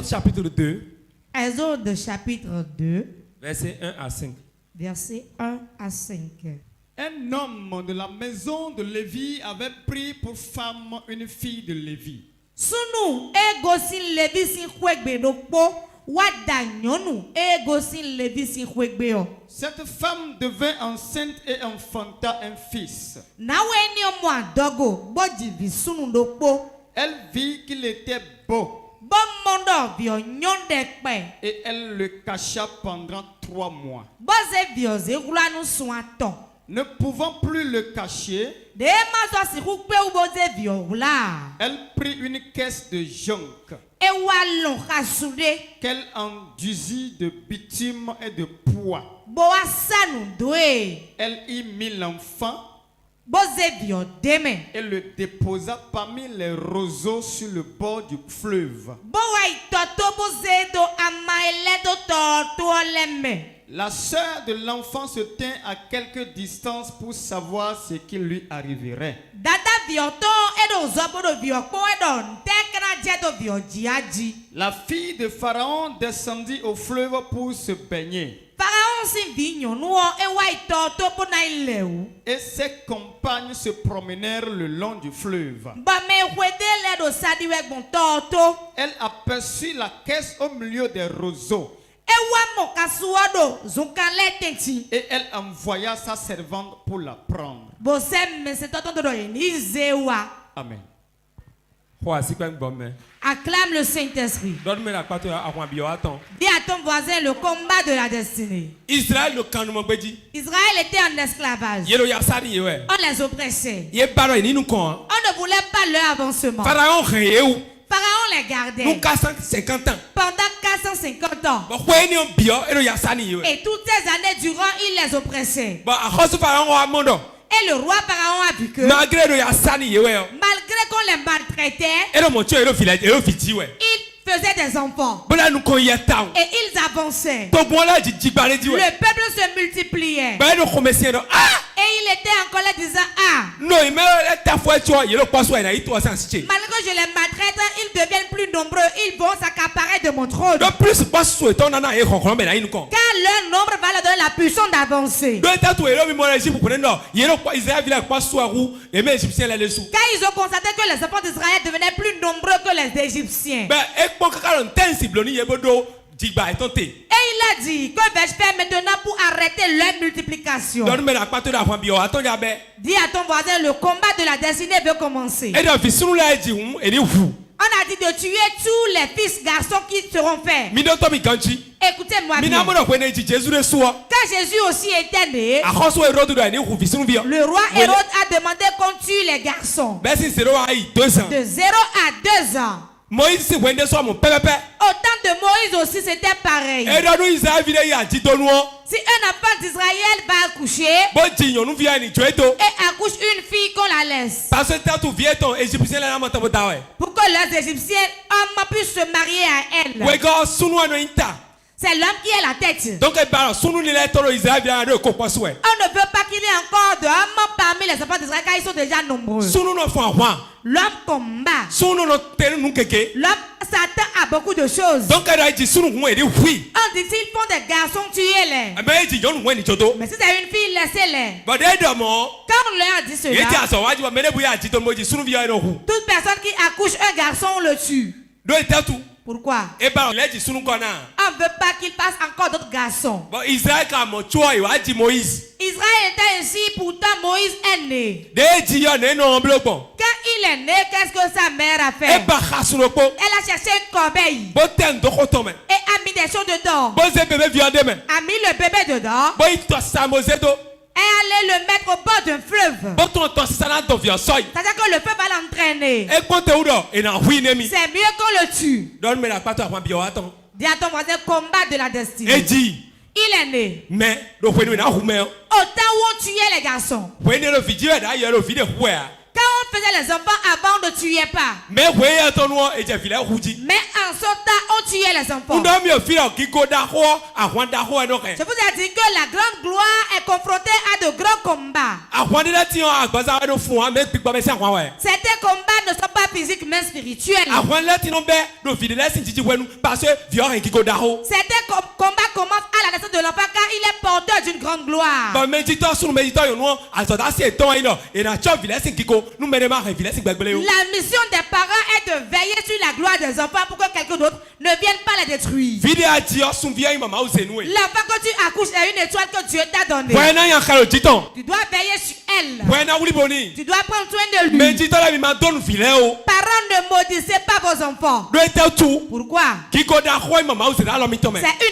chapitre 2. Exode chapitre 2, Versets 1 à 5. versets 1 à 5. Un homme de la maison de Lévi avait pris pour femme une fille de Lévi. Sunu egosin levi sin kwegbe dokpo wada nyonu egosin levi sin kwegbe o. Cette femme devint enceinte et enfanta un fils. Na weni omo adogo boji vi sunu dokpo. Elle vit qu'il était beau Bon mondo vio nyonde pe. et elle le cacha pendant 3 mois. Boze vio ze kulanu suaton. Ne pouvant plus le cacher, De ma so si kupe u boze vio la. elle prit une caisse de jonc E walon kasude. qu'elle enduisit de bitume et de poids. Bo asanu doe. Elle y mit l'enfant Boze vio deme. et le déposa parmi les roseaux sur le bord du fleuve. Bo wa itoto boze do amaele do to leme. La sœur de l'enfant se tint à quelque distance pour savoir ce qui lui arriverait. Dada vioto edo zobodo viokpo edo ntekna jedo viojiaji. La fille de Pharaon descendit au fleuve pour se baigner. Pharaon si vigno nuo e wa itoto po na ileu. Et ses compagnes se promenèrent le long du fleuve. Ba me wedele do sadiwe gbon toto. Elle aperçut la caisse au milieu des roseaux. E wa mo kasuodo zunkale tenti. Et elle envoya sa servante pour la prendre. Bo se me se toto do ni zewa. Amen. Acclame le Saint-Esprit. Donne-moi la patte à moi, bio, attends. Dis à ton voisin le combat de la destinée. Israël, le canon, Israël était en esclavage. On les oppressait. On On ne voulait pas leur avancement. Pharaon, Pharaon les gardait nous 450 ans. pendant 450 ans. Et toutes ces années durant, il les oppressait. Et le roi Pharaon a vu que Malgré malgré qu'on les maltraitait, ils faisaient des enfants. Et ils avançaient. Le peuple se multipliait. Et il était en colère disant, ah, malgré que je les maltraite, ils deviennent plus nombreux. Ils vont s'accaparer de mon trône. Car leur nombre va leur donner la puissance d'avancer. Car ils ont constaté que les enfants d'Israël devenaient plus nombreux que les Égyptiens. Et il a dit, que vais-je faire maintenant pour arrêter leur multiplication? Dis à ton voisin, le combat de la destinée veut commencer. On a dit de tuer tous les fils garçons qui seront faits. Écoutez-moi bien. Quand Jésus aussi était né, le roi Hérode a demandé qu'on tue les garçons de 0 à 2 ans. Au temps de Moïse aussi c'était pareil. Si un enfant d'Israël va accoucher et accouche une fille qu'on la laisse, pour que les Égyptiens hommes puissent se marier à elle. C'est l'homme qui est la tête. On ne veut pas qu'il y ait encore d'hommes parmi les enfants d'Israël car ils sont déjà nombreux. L'homme combat. L'homme s'attend à beaucoup de choses. On dit s'ils font des garçons, tuez-les. Mais si c'est une fille, laissez-les. Quand on leur a dit cela, toute personne qui accouche un garçon, on le tue. Pourquoi? On ne veut pas qu'il passe encore d'autres garçons. Israël était ainsi, pourtant Moïse est né. Quand il est né, qu'est-ce que sa mère a fait? Elle a cherché une corbeille et a mis des choses dedans. A mis le bébé dedans. Et allez le mettre au bord d'un fleuve. C'est-à-dire que le feu va l'entraîner. C'est mieux qu'on le tue. Dis à ton voisin, combat de la destinée. Il est né. Au temps où on tuait les garçons. Quand on faisait les enfants avant, on ne tuait pas. Mais en ce temps, on tuait les enfants. Je vous ai dit que la grande gloire est confrontée à de grands combats. Certains combats ne sont pas physiques mais spirituels. Certains combats commencent à la naissance de l'enfant car il est porteur d'une grande gloire. La mission des parents est de veiller sur la gloire des enfants pour que quelqu'un d'autre ne vienne pas les détruire. L'enfant que tu accouches est une étoile que Dieu t'a donnée. Tu dois veiller sur elle. Tu dois prendre soin de lui. Parents, ne maudissez pas vos enfants. Pourquoi? C'est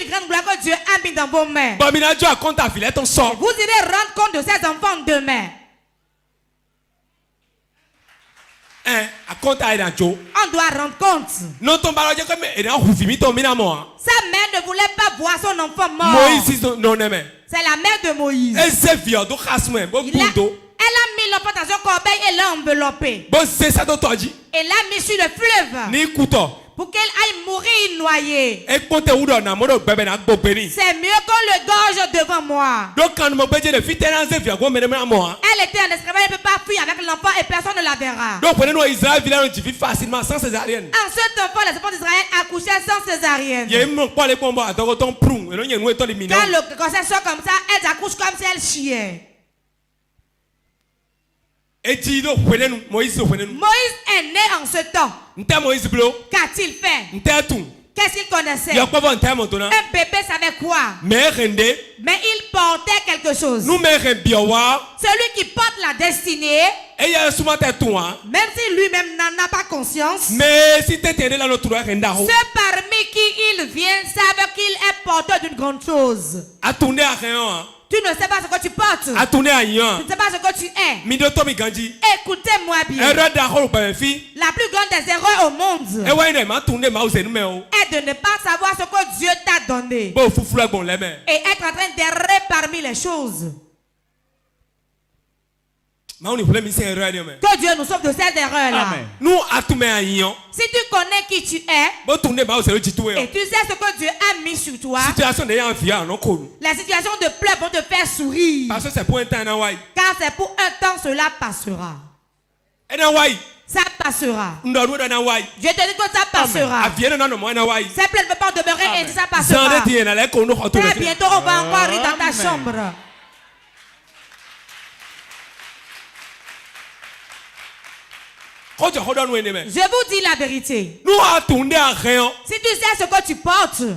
une grande gloire que Dieu a mis dans vos mains. Vous irez rendre compte de ces enfants demain. On doit rendre compte. Sa mère ne voulait pas voir son enfant mort. C'est la mère de Moïse. Elle a mis l'enfant dans un corbeil et l'a enveloppé. Et l'a mis sur le fleuve pour qu'elle aille mourir noyée. C'est mieux qu'on le gorge devant moi. Elle était en esclavage, elle ne peut pas fuir avec l'enfant et personne ne la verra. En ce temps, les enfants d'Israël accouchaient sans césarienne. Quand le grossesse sort comme ça, elles accouchent comme si elles chiaient. Moïse est né en ce temps. Qu'a-t-il fait? Qu'est-ce qu'il connaissait? Un bébé savait quoi? Mais il portait quelque chose. Celui qui porte la destinée, même si lui-même n'en a pas conscience, ceux parmi qui il vient savent qu'il est porteur d'une grande chose. Tu ne sais pas ce que tu portes. Tu ne sais pas ce que tu es. Écoutez-moi bien. La plus grande des erreurs au monde est de ne pas savoir ce que Dieu t'a donné et être en train d'errer parmi les choses. Que Dieu nous sauve de cette erreur-là. Si tu connais qui tu es et tu sais ce que Dieu a mis sur toi, les situations de pleurs vont te faire sourire. Car c'est pour un temps, cela passera. Ça passera. Je te dis que ça passera. Cette plaie ne peut pas demeurer et ça passera. Très bientôt, on va encore rire dans ta chambre. Je vous dis la vérité. Si tu sais ce que tu portes, tu sais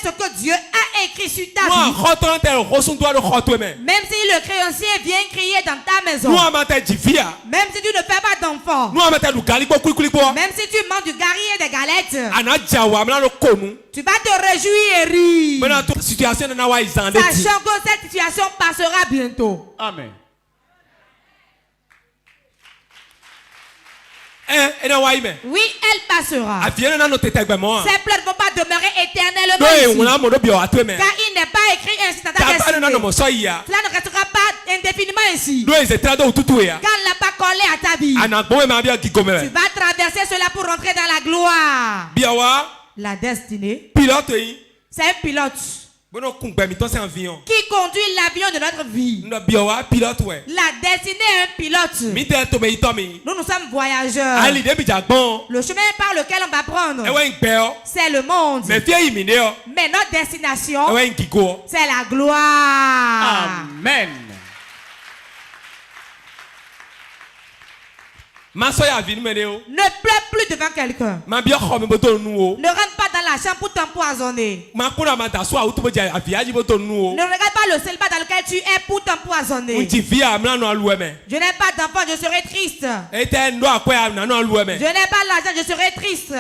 ce que Dieu a écrit sur ta vie. Même si le créancier vient crier dans ta maison, même si tu ne fais pas d'enfant, même si tu manges du gari et des galettes, tu vas te réjouir et rire, sachant que cette situation passera bientôt. Amen. Oui, elle passera. Ces pleurs ne vont pas demeurer éternellement ici. Car il n'est pas écrit ainsi dans ta destinée. Cela ne restera pas indéfiniment ici. Quand elle n'a pas collé à ta vie, tu vas traverser cela pour rentrer dans la gloire. La destinée, c'est un pilote qui conduit l'avion de notre vie. La destinée est un pilote. Nous sommes voyageurs. Le chemin par lequel on va prendre, c'est le monde. Mais notre destination, c'est la gloire. Amen. Ne pleure plus devant quelqu'un. Ne rentre pas dans la chambre pour t'empoisonner. Ne regarde pas le célibat dans lequel tu es pour t'empoisonner. Je n'ai pas d'enfant, je serai triste. Je n'ai pas l'argent, je serai triste.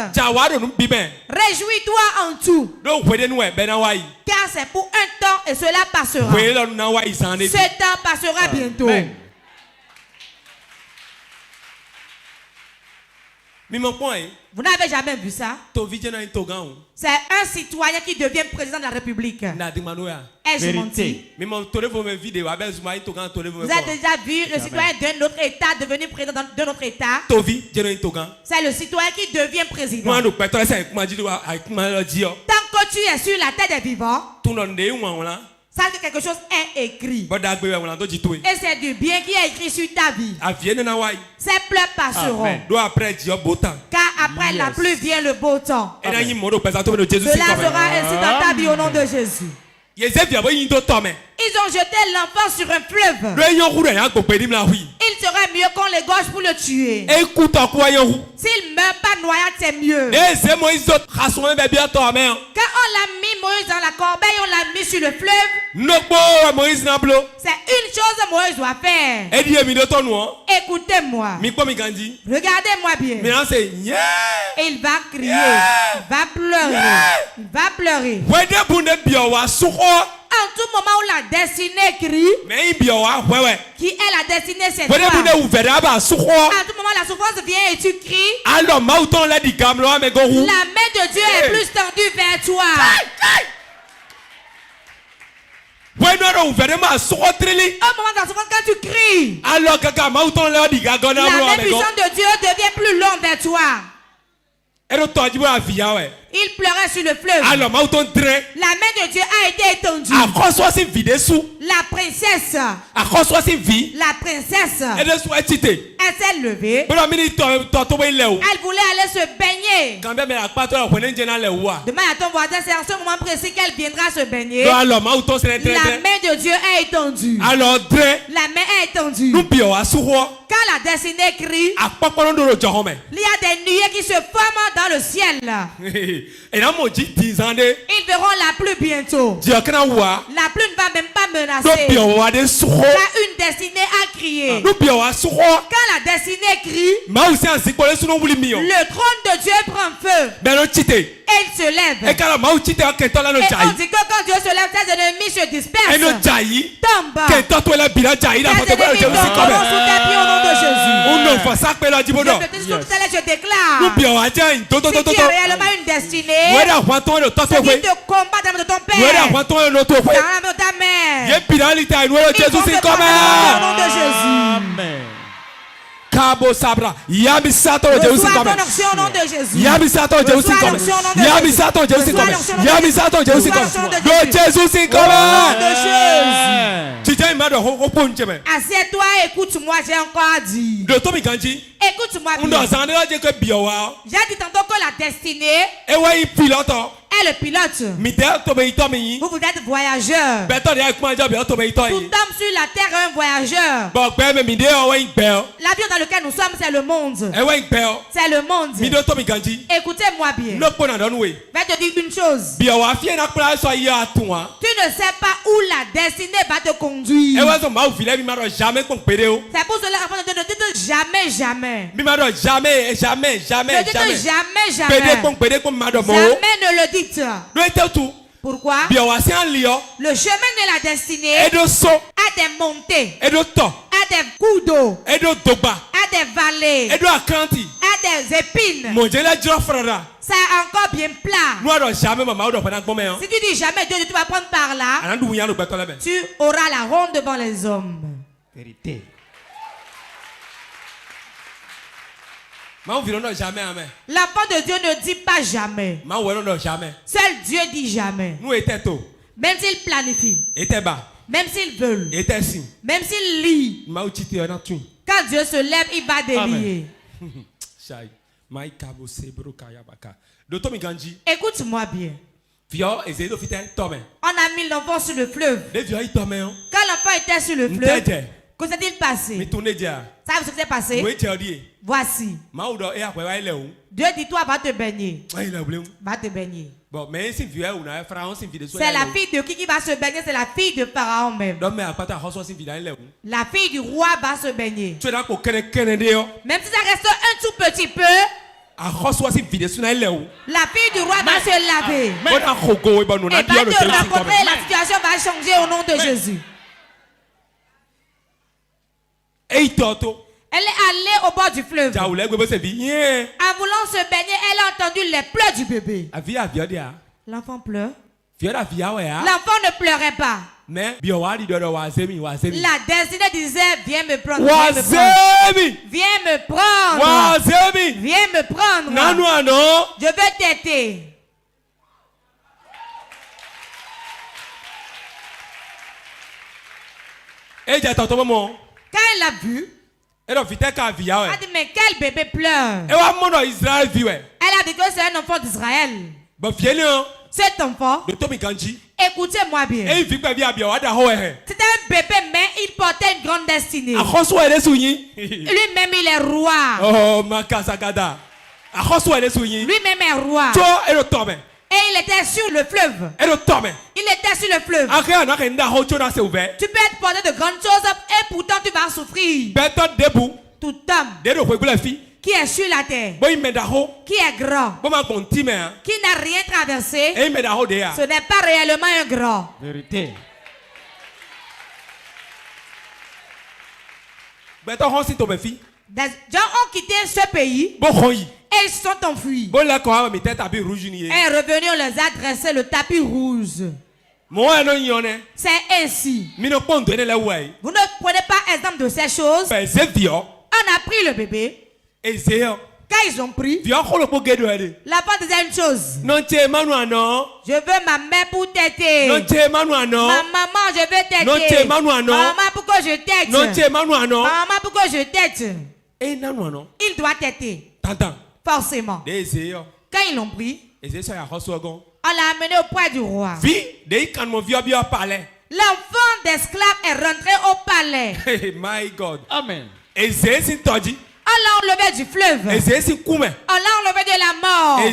Réjouis-toi en tout. Car c'est pour un temps et cela passera. Ce temps passera bientôt. Vous n'avez jamais vu ça? C'est un citoyen qui devient président de la République. Ai-je menti? Vous avez déjà vu le citoyen d'un autre État devenir président d'un autre État? C'est le citoyen qui devient président. Tant que tu es sur la terre des vivants, sache que quelque chose est écrit. Et c'est du bien qui est écrit sur ta vie. Ces pleurs passeront. Car après la pluie vient le beau temps. Cela sera ainsi dans ta vie au nom de Jésus. Ils ont jeté l'enfant sur un fleuve. Il serait mieux qu'on l'égorge pour le tuer. S'il ne meurt pas noyade, c'est mieux. Quand on l'a mis Moïse dans la corbeille, on l'a mis sur le fleuve. C'est une chose que Moïse doit faire. Écoutez-moi. Regardez-moi bien. Et il va crier. Il va pleurer. Il va pleurer. En tout moment où la destinée crie, qui est la destinée, c'est toi. En tout moment la souffrance vient et tu cries, la main de Dieu est plus tendue vers toi. Au moment de la souffrance, quand tu cries, la main puissante de Dieu devient plus longue vers toi. Il pleurait sur le fleuve. La main de Dieu a été étendue. La princesse. Elle s'est levée. Elle voulait aller se baigner. Demande à ton voisin, c'est en ce moment précis qu'elle viendra se baigner. La main de Dieu est étendue. La main est étendue. Quand la destinée crie, il y a des nuées qui se forment dans le ciel. Ils verront la pluie bientôt. La pluie ne va même pas menacer. Car une destinée a crié. Quand la destinée crie, le trône de Dieu prend feu. Et il se lève. Et on dit que quand Dieu se lève, ses ennemis se dispersent. Tombe. Tes ennemis tomberont sous tes pieds au nom de Jésus. Je déclare, si tu as réellement une destinée, ce qui te combat dans ton père, dans ta mère, ils vont te combattre au nom de Jésus. Amen. Reçois ton onction au nom de Jésus. Reçois l'onction au nom de Jésus. Assieds-toi, écoute-moi, j'ai encore dit. Écoute-moi bien. J'ai dit tantôt que la destinée est le pilote. Vous êtes voyageur. Tout homme sur la terre est un voyageur. L'avion dans lequel nous sommes, c'est le monde. C'est le monde. Écoutez-moi bien. Je vais te dire une chose. Tu ne sais pas où la destinée va te conduire. C'est pour cela que ne te jamais, jamais. Ne dites jamais, jamais. Jamais ne le dites. Pourquoi? Le chemin de la destinée a des montées, a des coups d'eau, a des vallées, a des épines. C'est encore bien plat. Si tu dis jamais Dieu, tu vas prendre par là, tu auras la honte devant les hommes. Vérité. L'enfant de Dieu ne dit pas jamais. Seul Dieu dit jamais. Même s'il planifie, même s'il veut, même s'il lit, quand Dieu se lève, il va délier. Écoute-moi bien. On a mis l'enfant sur le fleuve. Quand l'enfant était sur le fleuve, que s'est-il passé? Savez-vous ce qui s'est passé? Voici. Dieu dit toi va te baigner. Va te baigner. C'est la fille de qui va se baigner? C'est la fille de Pharaon même. La fille du roi va se baigner. Même si ça reste un tout petit peu, la fille du roi va se laver. Et va te rencontrer, la situation va changer au nom de Jésus. Elle Elle est allée au bord du fleuve. En voulant se baigner, elle a entendu les pleurs du bébé. L'enfant pleure. L'enfant ne pleurait pas. La destinée disait, viens me prendre. Viens me prendre. Viens me prendre. Je veux t'aider. Quand elle l'a vu, elle a dit, mais quel bébé pleure? Elle a dit que c'est un enfant d'Israël. Cet enfant, écoutez-moi bien. C'était un bébé, mais il portait une grande destinée. Lui-même, il est roi. Lui-même est roi. Et il était sur le fleuve. Il était sur le fleuve. Tu peux être porté de grandes choses et pourtant tu vas souffrir. Tout homme qui est sur la terre, qui est grand, qui n'a rien traversé, ce n'est pas réellement un grand. Vérité. Des gens ont quitté ce pays et ils sont enfuis. Et revenus, on les a dressé le tapis rouge. C'est ainsi. Vous ne prenez pas exemple de ces choses. On a pris le bébé. Quand ils ont pris, l'enfant disait une chose. Je veux ma mère pour t'aider. Ma maman, je veux t'aider. Maman, pourquoi je t'aide? Maman, pourquoi je t'aide? Il doit t'aider. Forcément. Quand ils l'ont pris, on l'a amené auprès du roi. L'enfant d'esclave est rentré au palais. My God. Amen. On l'a enlevé du fleuve. On l'a enlevé de la mort. On l'a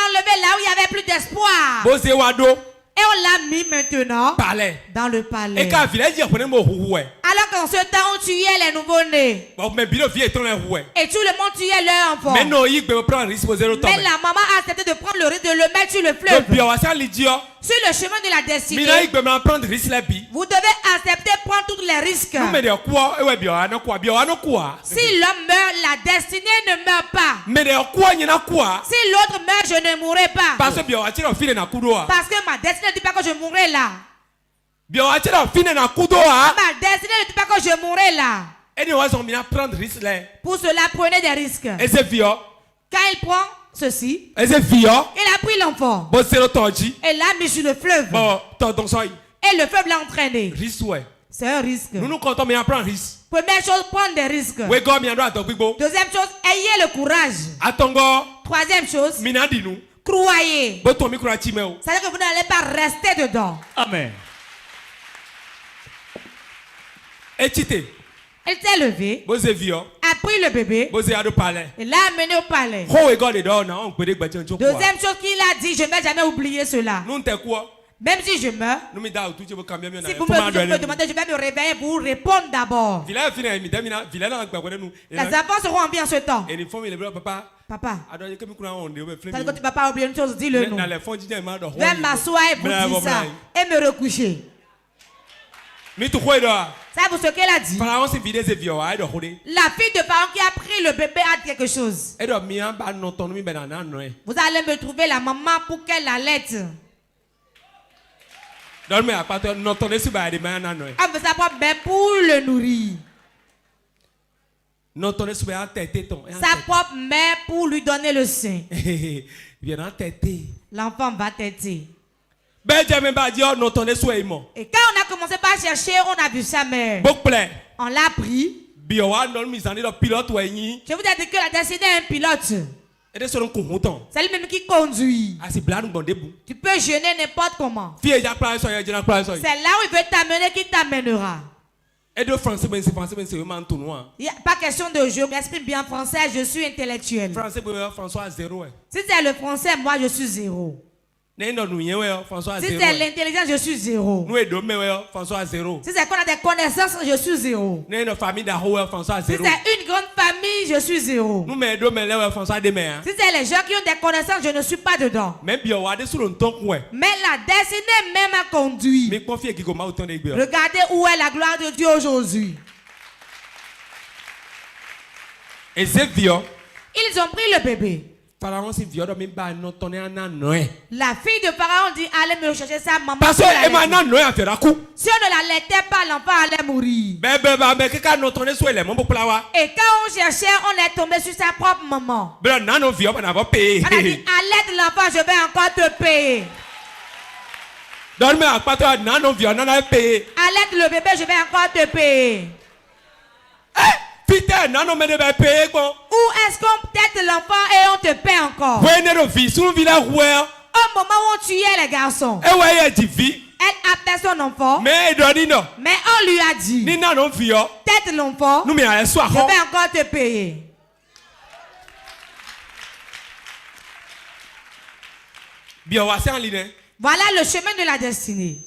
enlevé là où il n'y avait plus d'espoir. Et on l'a mis maintenant dans le palais. Alors qu'en ce temps, on tuait les nouveau-nés. Et tout le monde tuait leur enfant. Mais la maman a accepté de prendre le risque de le mettre sur le fleuve. Sur le chemin de la destinée, vous devez accepter de prendre tous les risques. Si l'homme meurt, la destinée ne meurt pas. Si l'autre meurt, je ne mourrai pas. Parce que ma destinée ne dit pas que je mourrai là. Ma destinée ne dit pas que je mourrai là. Pour cela, prenez des risques. Quand il prend ceci, il a pris l'enfant et l'a mis sur le fleuve. Et le fleuve l'a entraîné. C'est un risque. Première chose, prendre des risques. Deuxième chose, ayez le courage. Troisième chose, croyez. C'est-à-dire que vous n'allez pas rester dedans. Amen. Elle s'est levée, a pris le bébé et l'a amené au palais. Deuxième chose qu'il a dit, je ne vais jamais oublier cela. Même si je meurs, si vous me demandez, je vais me réveiller pour vous répondre d'abord. Les enfants seront en vie en ce temps. Papa, tu ne vas pas oublier une chose, dis-le nous. Je vais m'asseoir et vous dire ça et me recoucher. Savez-vous ce qu'elle a dit? La fille de Pharaon qui a pris le bébé a dit quelque chose. Vous allez me trouver la maman pour qu'elle allaite. Elle veut savoir bien pour le nourrir. Sa propre mère pour lui donner le sein. L'enfant va têter. Et quand on a commencé par chercher, on a vu sa mère. On l'a pris. Je vous ai dit que la destinée est un pilote. C'est lui-même qui conduit. Tu peux jeûner n'importe comment. C'est là où il veut t'amener qu'il t'amènera. Il n'y a pas question de je m'exprime bien français, je suis intellectuel. Si c'est le français, moi je suis zéro. Si c'est l'intelligence, je suis zéro. Si c'est qu'on a des connaissances, je suis zéro. Si c'est une grande famille, je suis zéro. Si c'est les gens qui ont des connaissances, je ne suis pas dedans. Mais la destinée même a conduit. Regardez où est la gloire de Dieu aujourd'hui. Ils ont pris le bébé. La fille de Pharaon dit allez me chercher sa maman. Parce que Si on ne la laitait pas, l'enfant allait mourir. Et quand on cherchait, on est tombé sur sa propre maman. On a dit allaite l'enfant, je vais encore te payer. Donne-moi Allaite le bébé, je vais encore te payer. Où est-ce qu'on tête l'enfant et on te paie encore? Au moment où on tuait les garçons, elle appelait son enfant, mais on lui a dit tête l'enfant, je vais encore te payer. Voilà le chemin de la destinée.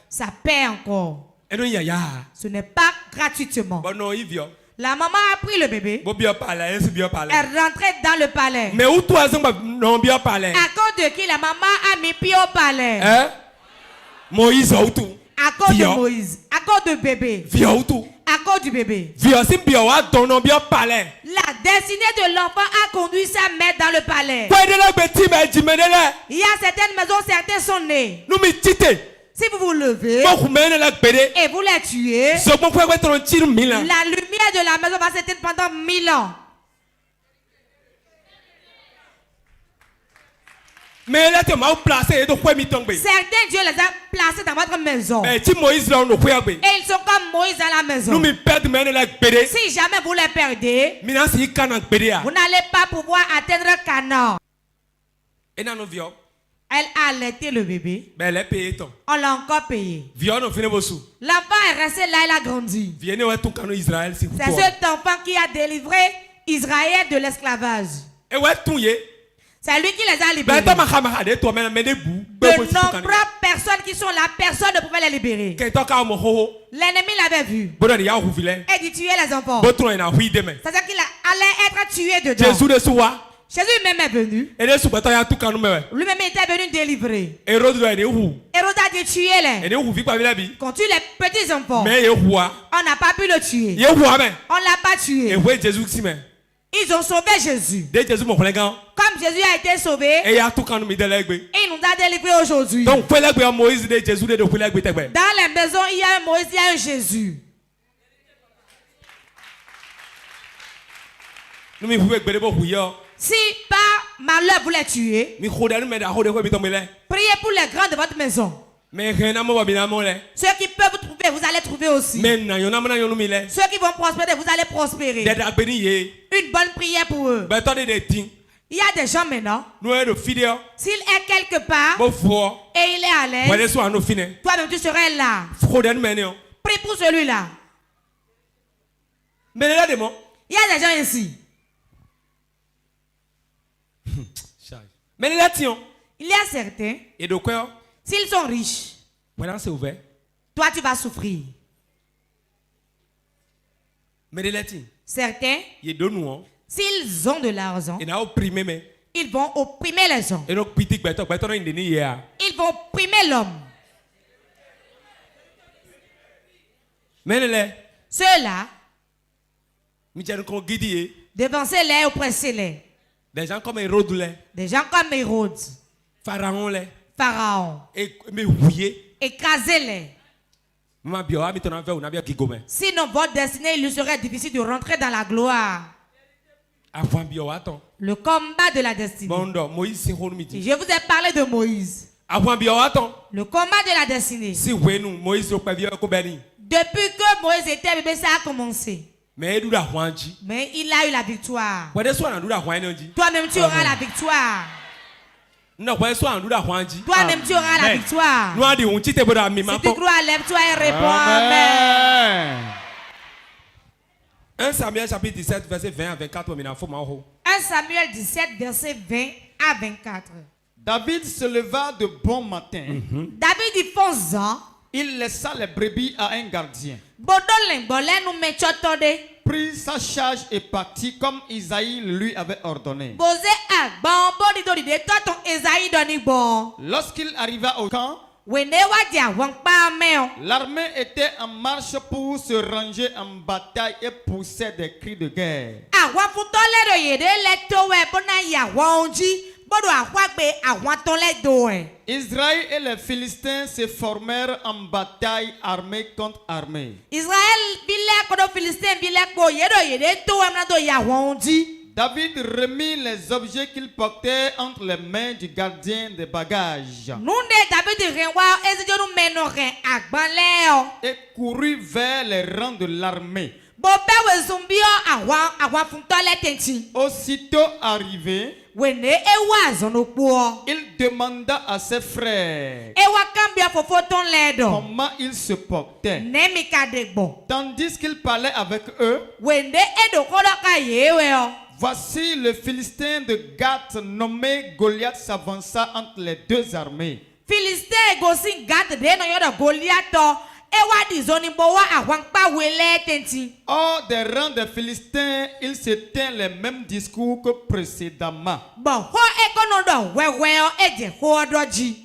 Ça paie encore. Ce n'est pas gratuitement. La maman a pris le bébé. Elle rentrait dans le palais. Mais où toi, non bien parler? À cause de qui la maman a mis pied au palais? Moïse a tout. À cause de Moïse. À cause de bébé. À cause du bébé. La destinée de l'enfant a conduit sa mère dans le palais. Il y a certaines maisons, certains sont nés. Si vous vous levez et vous les tuez, la lumière de la maison va s'éteindre pendant 1000 ans. Certains Dieu les a placés dans votre maison. Et ils sont comme Moïse dans la maison. Si jamais vous les perdez, vous n'allez pas pouvoir atteindre Canaan. Elle a allaité le bébé. On l'a encore payé. L'enfant est resté là, il a grandi. C'est cet enfant qui a délivré Israël de l'esclavage. C'est lui qui les a libérés. De nombreuses personnes qui sont là, personne ne pouvait les libérer. L'ennemi l'avait vu. Et dit tuer les enfants. C'est-à-dire qu'il allait être tué dedans. Jésus même est venu. Lui-même était venu délivrer. Hérode a dit tuer-les. Quand tu les petits enfants, on n'a pas pu le tuer. On ne l'a pas tué. Ils ont sauvé Jésus. Comme Jésus a été sauvé, et il nous a délivrés aujourd'hui. Dans les maisons, il y a un Moïse, il y a un Jésus. Si par malheur vous les tuez, priez pour les grands de votre maison. Ceux qui peuvent vous trouver, vous allez trouver aussi. Ceux qui vont prospérer, vous allez prospérer. Une bonne prière pour eux. Il y a des gens maintenant, s'il est quelque part et il est à l'aise, toi-même tu serais là. Prie pour celui-là. Il y a des gens ici. Il y a certains, s'ils sont riches, toi tu vas souffrir. Certains, s'ils ont de l'argent, ils vont opprimer les gens. Ils vont opprimer l'homme. Ceux-là, devancez-les, oppressez-les. Des gens comme Hérode. Pharaon. Écrasez-les. Sinon, votre destinée, il lui serait difficile de rentrer dans la gloire. Le combat de la destinée. Je vous ai parlé de Moïse. Le combat de la destinée. Depuis que Moïse était bébé, ça a commencé. Mais il a eu la victoire. Toi-même, tu auras la victoire. Toi-même, tu auras la victoire. Si tu crois, lève-toi et réponds Amen. 1 Samuel chapitre 17, verset 20 à 24. 1 Samuel 17, verset 20 à 24. David se leva de bon matin. David y fonça. Il laissa les brebis à un gardien. Prit sa charge et partit comme Isaïe lui avait ordonné. Lorsqu'il arriva au camp, L'armée était en marche pour se ranger en bataille et poussait des cris de guerre. Israël et les Philistins se formèrent en bataille armée contre armée. David remit les objets qu'il portait entre les mains du gardien des bagages et courut vers les rangs de l'armée. Aussitôt arrivé, il demanda à ses frères comment ils se portaient. Tandis qu'il parlait avec eux, voici le Philistin de Gath nommé Goliath s'avança entre les deux armées. Hors des rangs des Philistins, il se tint les mêmes discours que précédemment.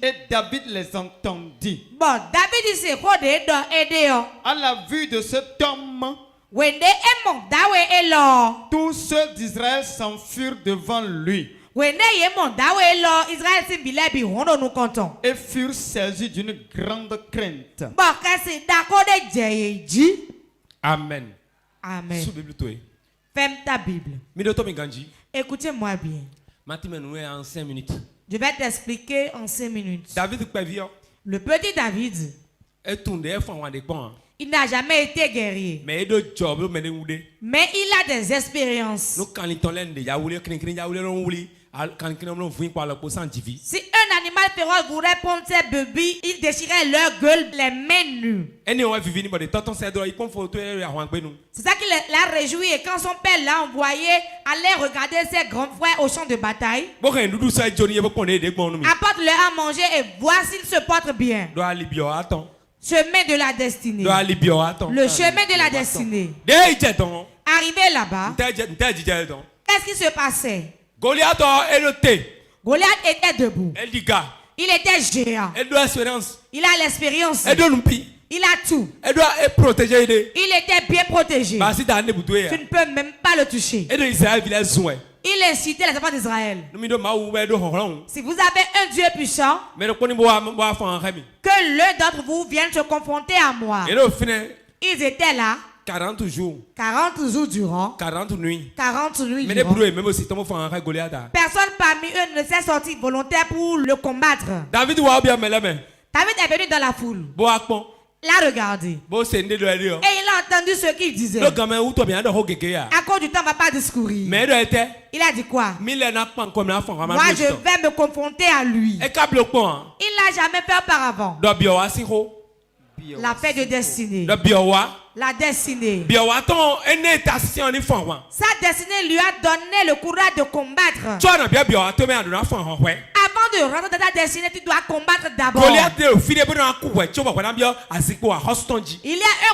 Et David les entendit. À la vue de cet homme, tous ceux d'Israël s'enfuirent devant lui et furent saisis d'une grande crainte. Amen. Amen. Sous Bible, toi. Ferme ta Bible. Midoto Miganji. Écoutez-moi bien. Matimenoue en 5 minutes. Je vais t'expliquer en 5 minutes. David Pavio. Le petit David. Il n'a jamais été guerrier. Mais il a des expériences. Si un animal féroce voulait prendre ses bébés, il déchirait leur gueule, les mains nues. C'est ça qui l'a réjoui, et quand son père l'a envoyé aller regarder ses grands frères au champ de bataille, apporte-leur à manger et voir s'ils se portent bien. Chemin de la destinée. Le chemin de la destinée. Arrivé là-bas, qu'est-ce qui se passait? Goliath était debout. Il était géant. Il a l'expérience. Il a tout. Il était bien protégé. Tu ne peux même pas le toucher. Il incitait les enfants d'Israël. Si vous avez un Dieu puissant, que l'un d'entre vous vienne se confronter à moi. Ils étaient là 40 jours durant. 40 nuits durant. Personne parmi eux ne s'est sorti volontaire pour le combattre. David est venu dans la foule. L'a regardé. Et il a entendu ce qu'il disait. À cause du temps, on ne va pas discourir. Il a dit quoi? Moi, je vais me confronter à lui. Il n'a jamais fait auparavant. La paix de destinée. La destinée. Sa destinée lui a donné le courage de combattre. Avant de rentrer dans ta destinée, tu dois combattre d'abord. Il y a un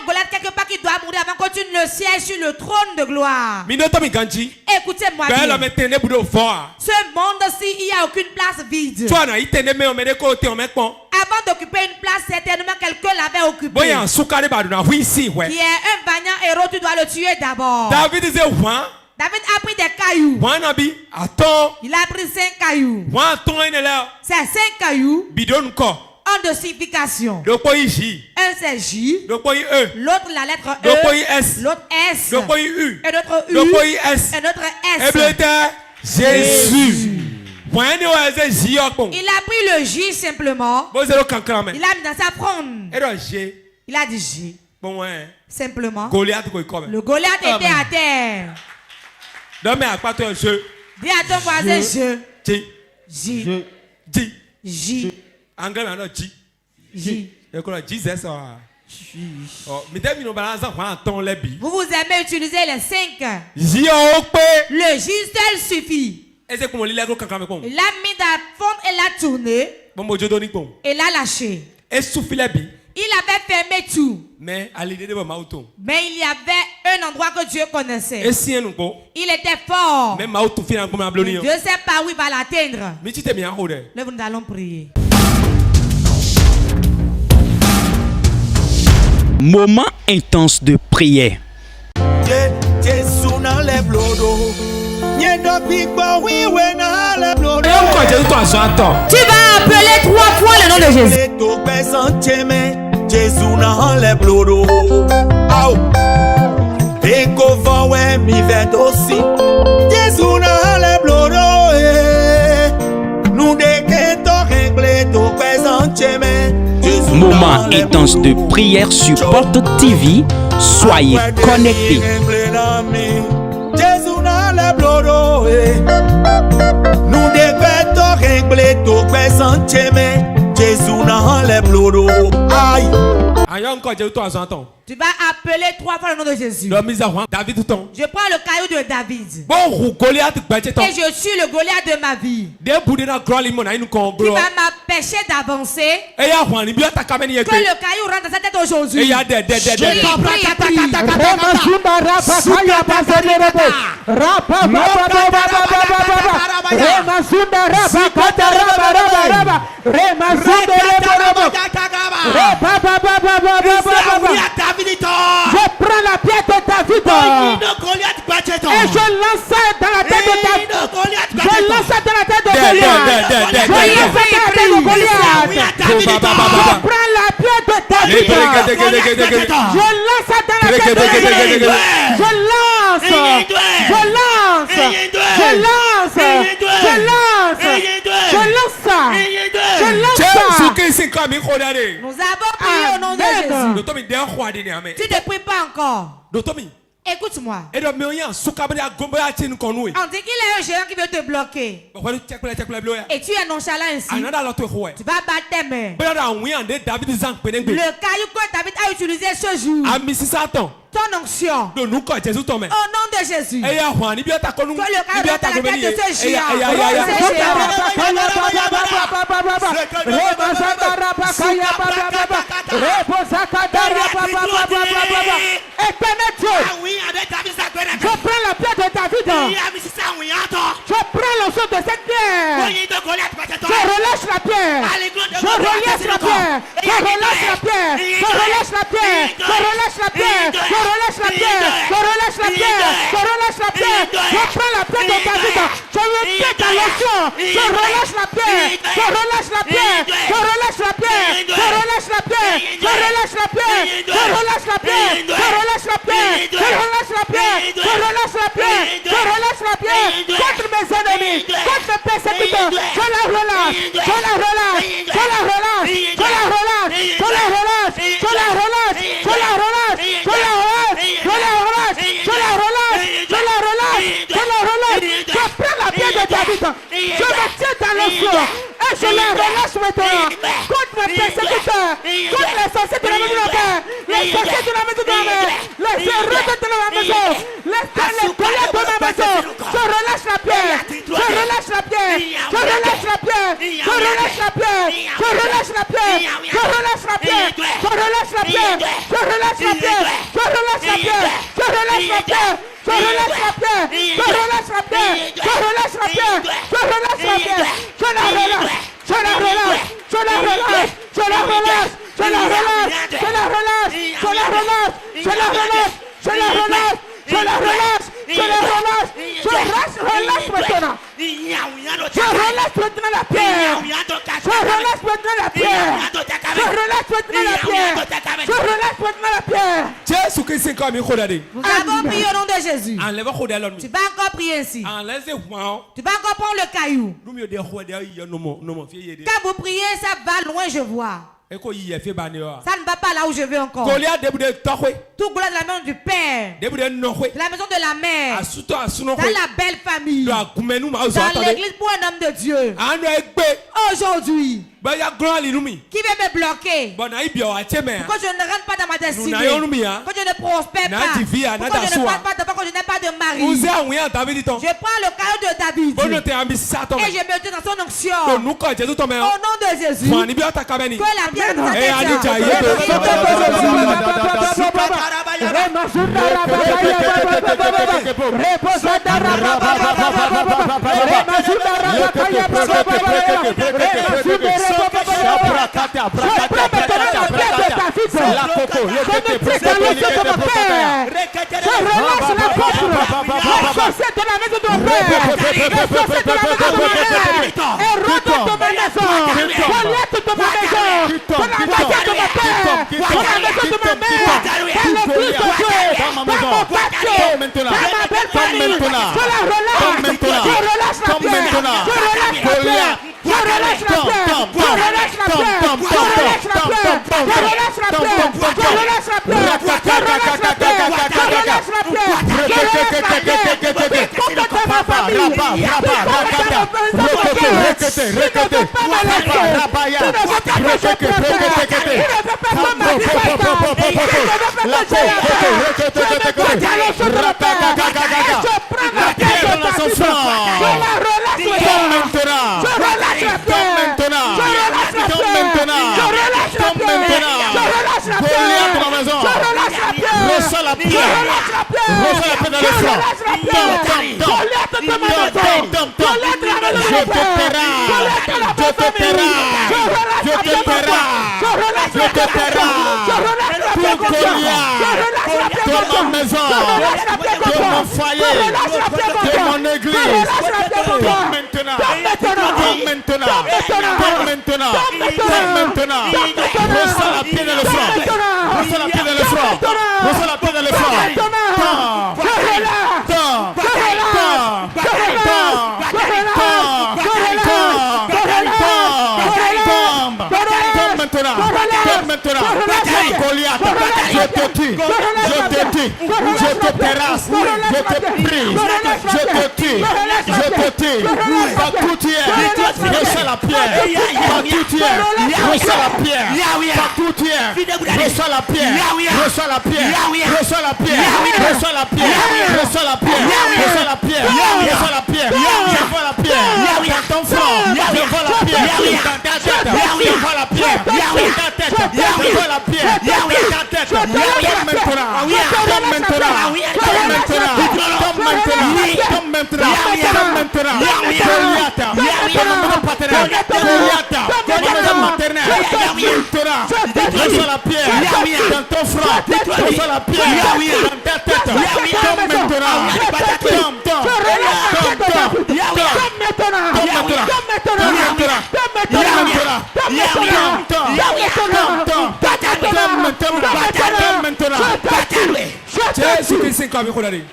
Goliath quelque part qui doit mourir avant que tu ne sièges sur le trône de gloire. Écoutez-moi bien. Ce monde-ci, il n'y a aucune place vide. Avant d'occuper une place, certainement quelqu'un l'avait occupée. Qui est un vaillant héros, tu dois le tuer d'abord. David a pris des cailloux. Il a pris 5 cailloux. Ces 5 cailloux ont de signification. Un c'est J, l'autre la lettre E, l'autre S, et l'autre U, et l'autre S. Jésus. Il a pris le J simplement. Il l'a mis dans sa fronde. Il a dit J. Simplement. Le Goliath était à terre. Dis à ton voisin J. Vous aimez utiliser les 5. Le J seul suffit. Il l'a mis dans la fond et l'a tourné. Et l'a lâché. Il avait fermé tout. Mais il y avait un endroit que Dieu connaissait. Il était fort. Dieu sait pas où il va l'atteindre. Là, nous allons prier. Moment intense de prière. Tu vas appeler 3 fois le nom de Jésus. Moment intense de prière sur Porte TV. Soyez connectés. Nous devons régler tout présent, Jésus n'a les blouro. Aïe. Tu vas appeler 3 fois le nom de Jésus. Je prends le caillou de David. Et je suis le Goliath de ma vie. Qui va m'empêcher d'avancer. Que le caillou rentre dans sa tête aujourd'hui. Je prends la pierre de David et je lance ça dans la tête de David. Je lance ça dans la tête de Goliath. Je prends la pierre de David. Je lance ça dans la tête de Goliath. Je lance. ça. Nous avons prié au nom de Jésus. Tu ne pries pas encore. Écoute-moi. On dit qu'il y a un géant qui veut te bloquer. Et tu es nonchalant ainsi. Tu vas battre tes mains. Le caillou que David a utilisé ce jour. Ton onction. Au nom de Jésus. Que le caillou rentre à la tête de ce géant. Je prends la pierre de David. Je prends le son de cette pierre. Je relâche la pierre. Je relâche la pierre. Je relâche la pierre. Je relâche la pierre. Je relâche la pierre. Je relâche la pierre. Je relâche la pierre. Je relâche la pierre. Je prends la pierre de David. Je le mets dans l'onction. Je relâche la pierre. Je relâche la pierre. Je relâche la pierre. Je relâche la pierre. Je relâche la pierre. Je relâche la pierre. Je relâche la pierre. Je relâche la pierre. Je relâche la pierre. Je relâche la pierre. Contre mes ennemis. Contre mes persécuteurs. Je la relâche. Je la relâche. Je la relâche. Je la relâche. Je la relâche. Je la relâche. Je la relâche. Je la relâche. Je la relâche. Je la relâche. Je la relâche. Je la relâche. Je prends la pierre de David. Je me tiens dans le feu. Et je la relâche maintenant. Contre mes persécuteurs. Contre les sorciers de la maison de la paix. Les sorciers de la maison de la paix. Les héros de la maison. Les collègues de ma maison. Je relâche la pierre. Je relâche la pierre. Je relâche la pierre. Je relâche la pierre. Je relâche la pierre. Je relâche la pierre. Je relâche la pierre. Je relâche la pierre. Je relâche la pierre. Je relâche la pierre. Je relâche la pierre. Je relâche la pierre. Je relâche la pierre. Je relâche la pierre. Je la relâche. Je la relâche. Je la relâche. Je la relâche. Je la relâche. Je la relâche. Je la relâche. Je la relâche. Je la relâche. Je la relâche. Je la relâche. Je relâche maintenant. Je relâche maintenant la pierre. Je relâche maintenant la pierre. Je relâche maintenant la pierre. Je relâche maintenant la pierre. Nous avons prié au nom de Jésus. Tu vas encore prier ainsi. Tu vas encore prendre le caillou. Quand vous priez, ça va loin, je vois. Ça ne va pas là où je vais encore. Tout Goliath de la maison du père, de la maison de la mère, dans la belle famille, dans l'église pour un homme de Dieu. Aujourd'hui, qui veut me bloquer? Pourquoi je ne rentre pas dans ma destinée? Pourquoi je ne prospère pas? Pourquoi je ne parle pas d'enfant? Pourquoi je n'ai pas de mari? Je prends le caillou de David et je me tiens dans son onction. Au nom de Jésus, que la pierre de la porte. Les sorciers de la maison de mon père. Les sorciers de la maison de ma mère. Hérodes de ma maison. Goliath de ma maison. De la maison de mon père. De la maison de ma mère. Dans l'église de Dieu. Dans mon quartier. Dans ma belle famille. Je la relâche. Je relâche la pierre. Je relâche la pierre. Je relâche la pierre. Je relâche la pierre. Je relâche la pierre. Je relâche la pierre. Je relâche la pierre. Je relâche la pierre. Je relâche la pierre. Je relâche la pierre. Complète ma famille.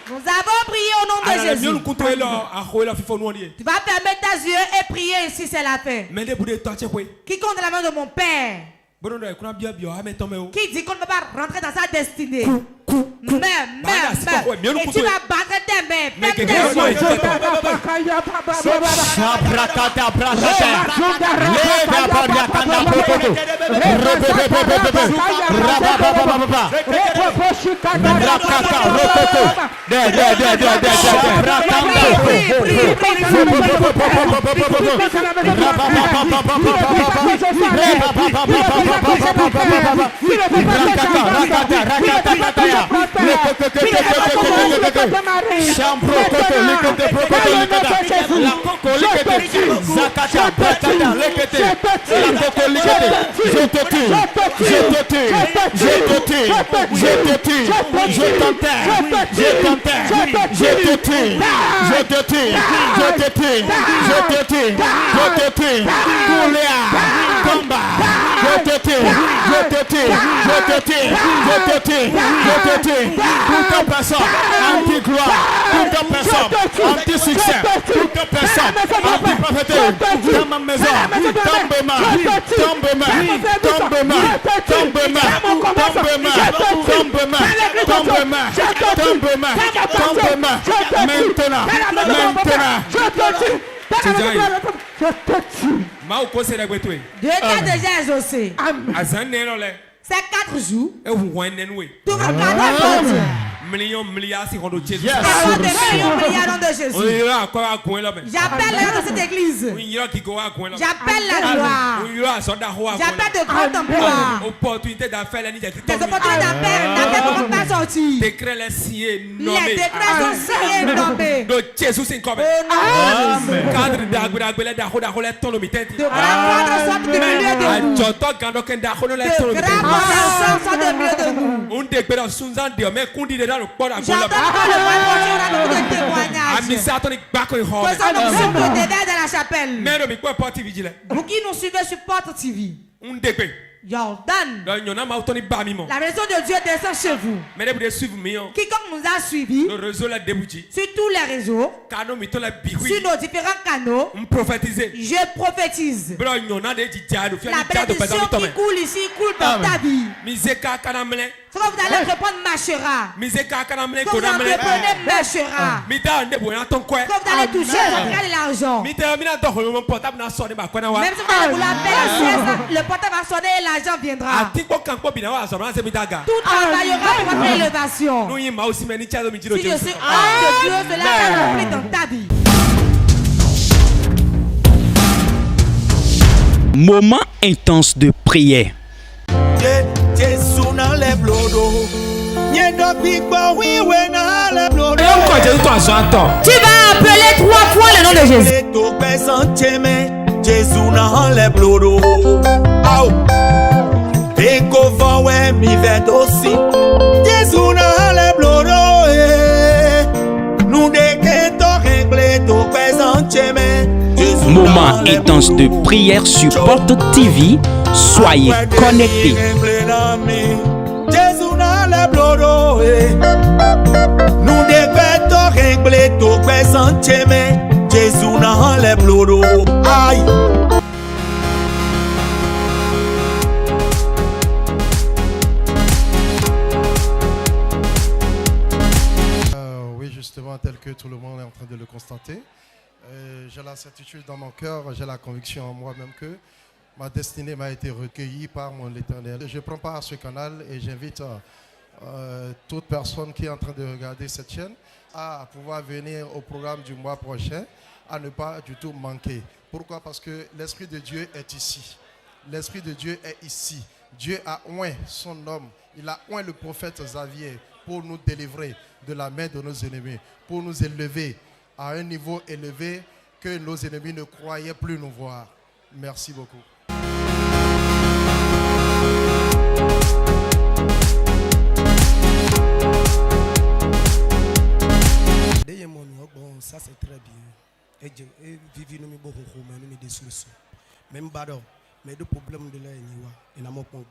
Nous avons prié au nom de Jésus. Tu vas fermer tes yeux et prier ici, c'est la fin. Qui compte la main de mon père? Qui dit qu'on ne peut pas rentrer dans sa destinée? Et tu vas battre tes mains. Ferme tes yeux. Dieu t'a déjà exaucé. Ces 4 jours, tu vas garder milliards si on doit Jésus. Avoir des millions de Jésus. J'appelle les gens de cette église. J'appelle la gloire. J'appelle de grands emplois. Opportunité d'affaires, des opportunités d'affaires n'appellent pas sortir. Décret les signés nommés. Les décrets sont signés nommés. De Jésus c'est comme. Cadre d'agulagulé d'agulagulé ton lomité. De grands cadres sortent du milieu de nous. Joto gandoken d'agulagulé ton lomité. De grands cadres sortent du milieu de nous. On décret sunzan de mais kundi de dans le port agulagulé. J'entends le mois de témoignage. Amisa tonic bako in hall. Faisons nos sons de dédé dans la chapelle. Mais non mais quoi porte vigile. Vous qui nous suivez sur Porte TV. On décret. Jordan. La maison de Dieu descend chez vous. Quiconque nous a suivis sur tous les réseaux, sur nos différents canaux, je prophétise. La bénédiction qui coule ici coule dans ta vie. Quand vous allez répondre marchera. Quand vous allez répondre marchera. Quand vous allez toucher l'argent. Même si vous l'appelez, le portable va sonner et l'argent viendra. Tout travaillera pour votre élévation. Si je suis homme de Dieu, cela va s'accomplir dans ta vie. Moment intense de prière. Tu vas appeler 3 fois le nom de Jésus. Moment intense de prière sur Porte TV. Soyez connectés. Nous devons régler tout présent, Jésus n'a les blodo. Aïe. Oui, justement, tel que tout le monde est en train de le constater. J'ai la certitude dans mon cœur, j'ai la conviction en moi-même que ma destinée m'a été recueillie par mon Éternel. Je prends part à ce canal et j'invite toute personne qui est en train de regarder cette chaîne à pouvoir venir au programme du mois prochain, à ne pas du tout manquer. Pourquoi? Parce que l'Esprit de Dieu est ici. L'Esprit de Dieu est ici. Dieu a oint son homme. Il a oint le prophète Xavier pour nous délivrer de la main de nos ennemis, pour nous élever à un niveau élevé que nos ennemis ne croyaient plus nous voir. Merci beaucoup. Ça c'est très bien. Et vivre nous beaucoup mais nous des solutions. Même bado, mais de problèmes de là il y a mon point.